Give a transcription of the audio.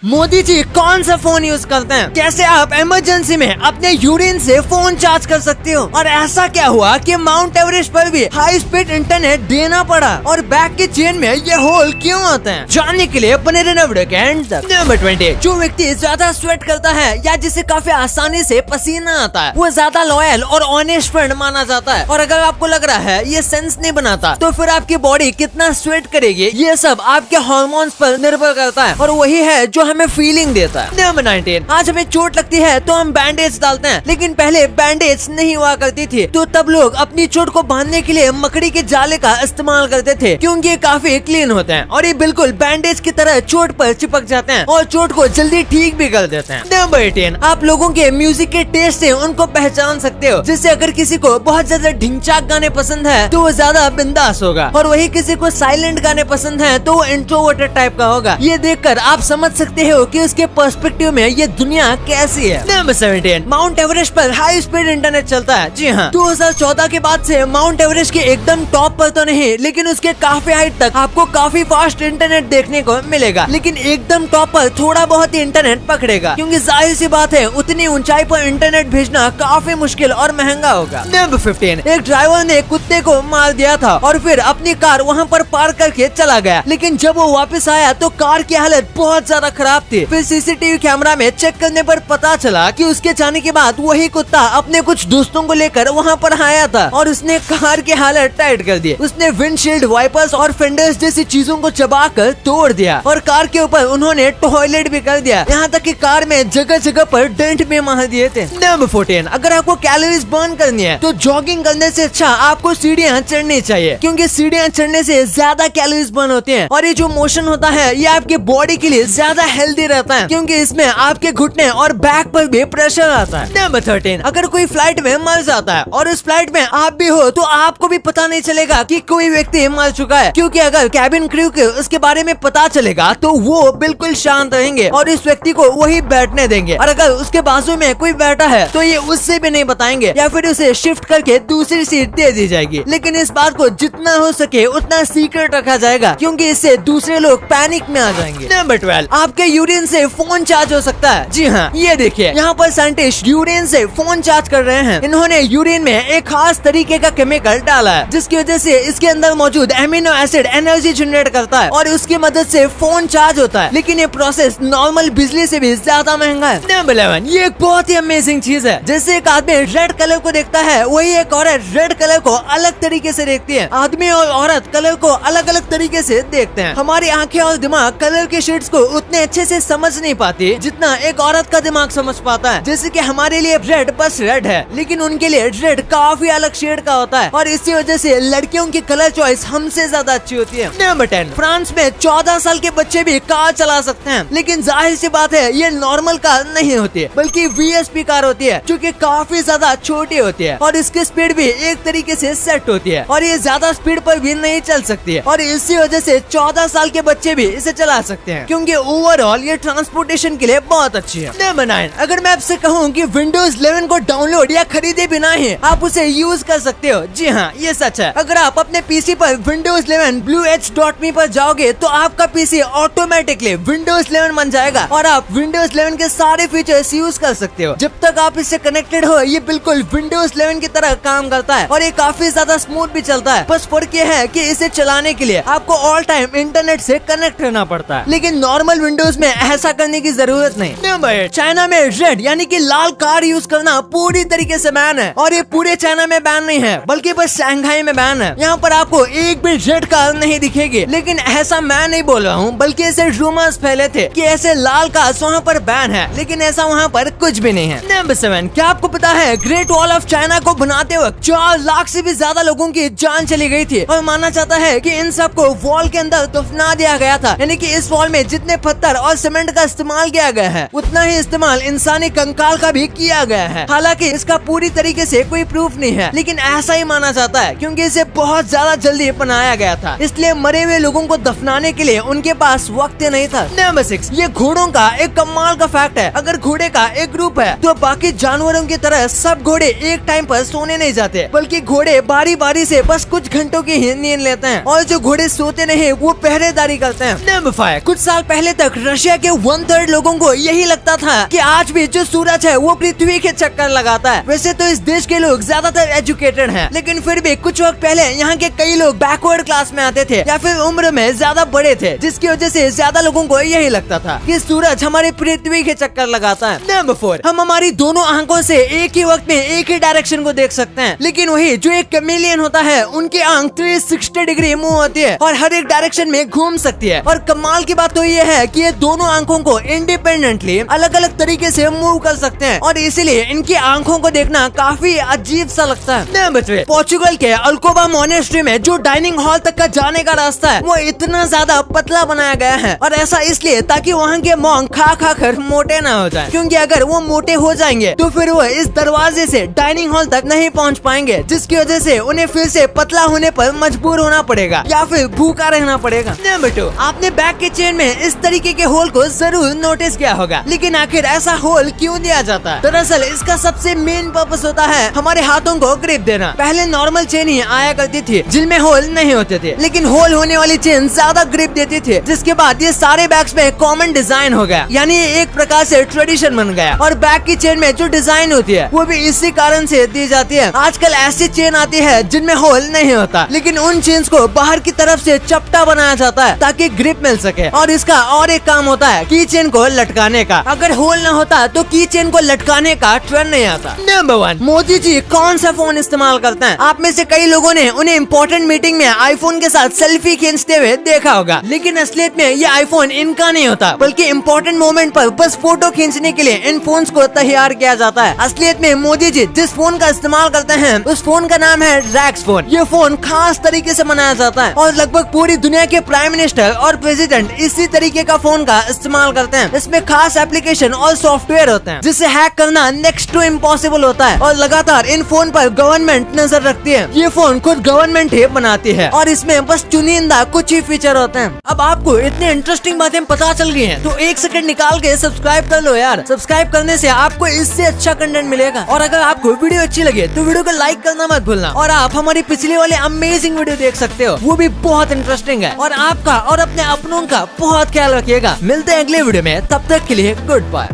मोदी जी कौन सा phone use करते हैं? कैसे आप इमरजेंसी में अपने यूरिन से फोन चार्ज कर सकते हो? और ऐसा क्या हुआ कि माउंट एवरेस्ट पर भी हाई स्पीड इंटरनेट देना पड़ा? और बैक के चेन में ये होल क्यों आते हैं? जानने के लिए बने रहना वीडियो के एंड तक। नंबर 20, जो व्यक्ति ज्यादा स्वेट करता है या जिसे काफी आसानी से पसीना आता है वो ज्यादा लॉयल और ऑनेस्ट फ्रेंड माना जाता है। और अगर आपको लग रहा है ये सेंस नहीं बनाता तो फिर आपकी बॉडी कितना स्वेट करेगी ये सब आपके हार्मोन्स पर निर्भर करता है और वही है जो हमें फीलिंग देता है। नंबर 19, आज हमें चोट लगती है तो हम बैंडेज डालते हैं, लेकिन पहले बैंडेज नहीं हुआ करती थी तो तब लोग अपनी चोट को बांधने के लिए मकड़ी के जाले का इस्तेमाल करते थे क्योंकि ये काफी क्लीन होते हैं और ये बिल्कुल बैंडेज की तरह चोट पर चिपक जाते हैं और चोट को जल्दी ठीक भी कर देते हैं। नंबर 18, आप लोगों के म्यूजिक के टेस्ट से उनको पहचान सकते हो। जैसे अगर किसी को बहुत ज्यादा ढिंचाक गाने पसंद है तो वो ज्यादा बिंदास होगा और वही किसी को साइलेंट गाने पसंद है तो वो इंट्रोवर्टेड टाइप का होगा। ये देखकर आप समझ सकते हो कि उसके पर्सपेक्टिव में ये दुनिया कैसी है। नंबर 17, माउंट एवरेस्ट पर हाई स्पीड इंटरनेट चलता है। जी हाँ, 2014 के बाद से माउंट एवरेस्ट के एकदम टॉप पर तो नहीं लेकिन उसके काफी हाइट तक आपको काफी फास्ट इंटरनेट देखने को मिलेगा, लेकिन एकदम टॉप पर थोड़ा बहुत ही इंटरनेट पकड़ेगा क्योंकि जाहिर सी बात है उतनी ऊंचाई पर इंटरनेट भेजना काफी मुश्किल और महंगा होगा। नंबर 15, एक ड्राइवर ने कुत्ते को मार दिया था और फिर अपनी कार वहाँ पर पार्क करके चला गया, लेकिन जब वो वापस आया तो कार की हालत बहुत ज्यादा खराब थी। फिर सीसीटीवी कैमरा में चेक करने पर पता चला कि उसके जाने के बाद वही कुत्ता अपने कुछ दोस्तों को लेकर वहाँ पर आया था और उसने कार की हालत टाइट कर दी। उसने विंडशील्ड, वाइपर्स और फेंडर्स जैसी चीजों को चबाकर तोड़ दिया और कार के ऊपर उन्होंने टॉयलेट भी कर दिया, यहाँ तक कि कार में जगह जगह पर डेंट भी मार दिए थे। नंबर 14, अगर आपको कैलोरीज बर्न करनी है तो जॉगिंग करने से अच्छा आपको सीढ़ियाँ चढ़नी चाहिए क्योंकि सीढ़ियाँ चढ़ने से ज्यादा कैलोरीज बर्न होती हैं और ये जो मोशन होता है ये आपके बॉडी के लिए ज्यादा हेल्दी रहता है क्योंकि इसमें आपके घुटने और बैक पर भी प्रेशर आता है। नंबर 13, अगर कोई फ्लाइट में मर जाता है और उस फ्लाइट में आप भी हो तो आपको भी पता नहीं चलेगा कि कोई व्यक्ति मर चुका है क्योंकि अगर कैबिन क्रू को उसके बारे में पता चलेगा तो वो बिल्कुल शांत रहेंगे और इस व्यक्ति को वही बैठने देंगे और अगर उसके बाजू में कोई बैठा है तो ये उससे भी नहीं बताएंगे या फिर उसे शिफ्ट करके दूसरी सीट दे दी जाएगी, लेकिन इस बात को जितना हो सके उतना सीक्रेट रखा जाएगा क्योंकि इससे दूसरे लोग पैनिक में आ जाएंगे। नंबर 12, आपके यूरिन से फोन चार्ज हो सकता है। जी हाँ, ये देखिए यहाँ पर साइंटिस्ट यूरिन से फोन चार्ज कर रहे हैं। इन्होंने यूरिन में एक खास तरीके का केमिकल डाला है जिसकी वजह से इसके अंदर मौजूद एमिनो एसिड एनर्जी जनरेट करता है और उसकी मदद से फोन चार्ज होता है, लेकिन ये प्रोसेस नॉर्मल बिजली से भी ज्यादा महंगा है। नंबर 11, ये एक बहुत ही अमेजिंग चीज है। जैसे एक आदमी रेड कलर को देखता है वही एक औरत रेड कलर को अलग तरीके से देखती है। आदमी और औरत कलर को अलग अलग तरीके से देखते हैं। हमारी आंखें और दिमाग कलर के शेड्स को उतने अच्छे से समझ नहीं पाती जितना एक औरत का दिमाग समझ पाता है। जैसे कि हमारे लिए रेड बस रेड है लेकिन उनके लिए रेड काफी अलग शेड का होता है और इसी वजह से लड़कियों की कलर चॉइस हमसे ज्यादा अच्छी होती है। नंबर 10, फ्रांस में 14 साल के बच्चे भी कार चला सकते हैं, लेकिन जाहिर सी बात है ये नॉर्मल कार नहीं होती बल्कि VSP कार होती है जो कि काफी ज्यादा छोटी होती है और इसकी स्पीड भी एक तरीके से सेट होती है और ये ज्यादा स्पीड पर भी नहीं चल सकती है और इसी वजह से 14 साल के बच्चे भी इसे चला सकते हैं क्योंकि ओवरऑल ये ट्रांसपोर्टेशन के लिए बहुत अच्छी है। नंबर 9, अगर मैं आपसे कहूँ कि Windows 11 को डाउनलोड या खरीदे बिना ही आप उसे यूज कर सकते हो, जी हाँ ये सच है। अगर आप अपने पीसी पर Windows 11 blueedge.me पर जाओगे तो आपका पीसी ऑटोमेटिकली Windows 11 बन जाएगा और आप Windows 11 के सारे फीचर्स यूज कर सकते हो। जब तक आप इससे कनेक्टेड हो ये बिल्कुल Windows 11 की तरह काम करता है और ये काफी ज्यादा स्मूथ भी चलता है। बस फर्क ये है कि इसे चलाने के लिए आपको ऑल टाइम इंटरनेट से कनेक्ट रहना पड़ता है, लेकिन नॉर्मल विंडोज में ऐसा करने की जरूरत नहीं। नंबर 8, चाइना में रेड यानी कि लाल कार यूज करना पूरी तरीके से बैन है और ये पूरे चाइना में बैन नहीं है बल्कि बस शंघाई में बैन है। यहाँ पर आपको एक भी रेड कार नहीं दिखेगी, लेकिन ऐसा मैं नहीं बोल रहा हूँ बल्कि ऐसे रूमर्स फैले थे कि ऐसे लाल कार्स वहाँ पर बैन है, लेकिन ऐसा वहाँ पर कुछ भी नहीं है। नंबर 7, क्या आपको पता है ग्रेट वॉल ऑफ चाइना को बनाते वक्त 4 लाख से भी ज्यादा लोगों की जान चली गई थी और माना जाता है कि इन सब को वॉल के अंदर दफना दिया गया था, यानी कि इस वॉल में जितने पत्थर और सीमेंट का इस्तेमाल किया गया है उतना ही इस्तेमाल इंसानी कंकाल का भी किया गया है। हालांकि इसका पूरी तरीके से कोई प्रूफ नहीं है, लेकिन ऐसा ही माना जाता है क्योंकि इसे बहुत ज्यादा जल्दी बनाया गया था, इसलिए मरे हुए लोगों को दफनाने के लिए उनके पास वक्त नहीं था। नंबर 6, ये घोड़ों का एक कमाल का फैक्ट है। अगर घोड़े का एक ग्रुप है तो बाकी जानवरों की तरह सब घोड़े एक टाइम पर सोने नहीं जाते, बल्कि घोड़े बारी बारी से बस कुछ घंटों की ही नींद लेते हैं और जो घोड़े सोते नहीं वो पहरेदारी करते हैं। नंबर 5, कुछ साल पहले तक रशिया के 1/3 लोगों को यही लगता था कि आज भी जो सूरज है वो पृथ्वी के चक्कर लगाता है। वैसे तो इस देश के लोग ज्यादातर एजुकेटेड हैं, लेकिन फिर भी कुछ वक्त पहले यहाँ के कई लोग बैकवर्ड क्लास में आते थे या फिर उम्र में ज्यादा बड़े थे, जिसकी वजह से ज्यादा लोगों को यही लगता था कि सूरज हमारी पृथ्वी के चक्कर लगाता है। नंबर 4, हम हमारी दोनों आंखों से एक ही वक्त में एक ही डायरेक्शन को देख सकते हैं, लेकिन वही जो एक कैमेलियन होता है उनकी आंख 360 डिग्री मूव होती है और हर एक डायरेक्शन में घूम सकती है। और कमाल की बात तो ये है कि ये दोनों आंखों को इंडिपेंडेंटली अलग अलग तरीके से मूव कर सकते हैं और इसीलिए इनकी आंखों को देखना काफी अजीब सा लगता है। नंबर 3, पोर्चुगल के अल्कोबा मोनेस्ट्री में जो डाइनिंग हॉल तक का जाने का रास्ता है वो इतना ज्यादा पतला बनाया गया है और ऐसा इसलिए ताकि वहाँ के मॉन्क खा खा कर मोटे ना हो जाएं, क्योंकि अगर वो मोटे हो जाएंगे तो फिर वो इस दरवाजे से डाइनिंग हॉल तक नहीं पहुँच पाएंगे, जिसकी वजह से उन्हें फिर से पतला होने पर मजबूर होना पड़ेगा या फिर भूखा रहना पड़ेगा। नंबर 2, आपने बैग के चेन में इस तरीके के होल को जरूर नोटिस किया होगा, लेकिन आखिर ऐसा होल क्यों दिया जाता है? दरअसल इसका सबसे मेन पर्पस होता है हमारे हाथों को ग्रिप देना। पहले नॉर्मल चेन ही आया करती थी जिनमें होल नहीं होते थे, लेकिन होल होने वाली चेन ज्यादा ग्रिप देती थी, जिसके बाद ये सारे बैग्स में कॉमन डिजाइन हो गया, यानी एक प्रकार से ट्रेडिशन बन गया। और बैग की चेन में जो डिजाइन होती है वो भी इसी कारण से दी जाती है। आजकल ऐसी चेन आती है जिनमें होल नहीं होता, लेकिन उन चेन्स को बाहर की तरफ से चपटा बनाया जाता है ताकि ग्रिप मिल सके। और इसका और एक काम होता है की चेन को लटकाने का। अगर होल न होता तो की चेन को लटकाने का ट्रेंड नहीं आता। नंबर 1, मोदी जी कौन सा फोन इस्तेमाल करते हैं? आप में से कई लोगों ने उन्हें इम्पोर्टेंट मीटिंग में आईफोन के साथ सेल्फी खींचते हुए देखा होगा, लेकिन असलियत में ये आईफोन इनका नहीं होता, बल्कि इम्पोर्टेंट मोमेंट पर बस फोटो खींचने के लिए इन फोन्स को तैयार किया जाता है। असलियत में मोदी जी जिस फोन का इस्तेमाल करते हैं उस फोन का नाम है रैक्स फोन। ये फोन खास तरीके से बनाया जाता है और लगभग पूरी दुनिया के प्राइम मिनिस्टर और प्रेसिडेंट इसी तरीके का फोन का इस्तेमाल करते हैं। इसमें खास एप्लीकेशन और सॉफ्टवेयर होते हैं जिसे हैक करना नेक्स्ट टू इम्पॉसिबल होता है और लगातार इन फोन पर गवर्नमेंट नजर रखती है। ये फोन खुद गवर्नमेंट ही बनाती है और इसमें बस चुनिंदा कुछ ही फीचर होते हैं। अब आपको इतने इंटरेस्टिंग बातें पता चल गई हैं, तो एक सेकंड निकाल के सब्सक्राइब कर लो यार। सब्सक्राइब करने से आपको इससे अच्छा कंटेंट मिलेगा। और अगर आपको वीडियो अच्छी लगे तो वीडियो को लाइक करना मत भूलना। और आप हमारी पिछले वाले अमेजिंग वीडियो देख सकते हो, वो भी बहुत इंटरेस्टिंग है। और आपका और अपने अपनों का बहुत ख्याल रखिएगा। मिलते हैं अगले वीडियो में, तब तक के लिए गुड बाय।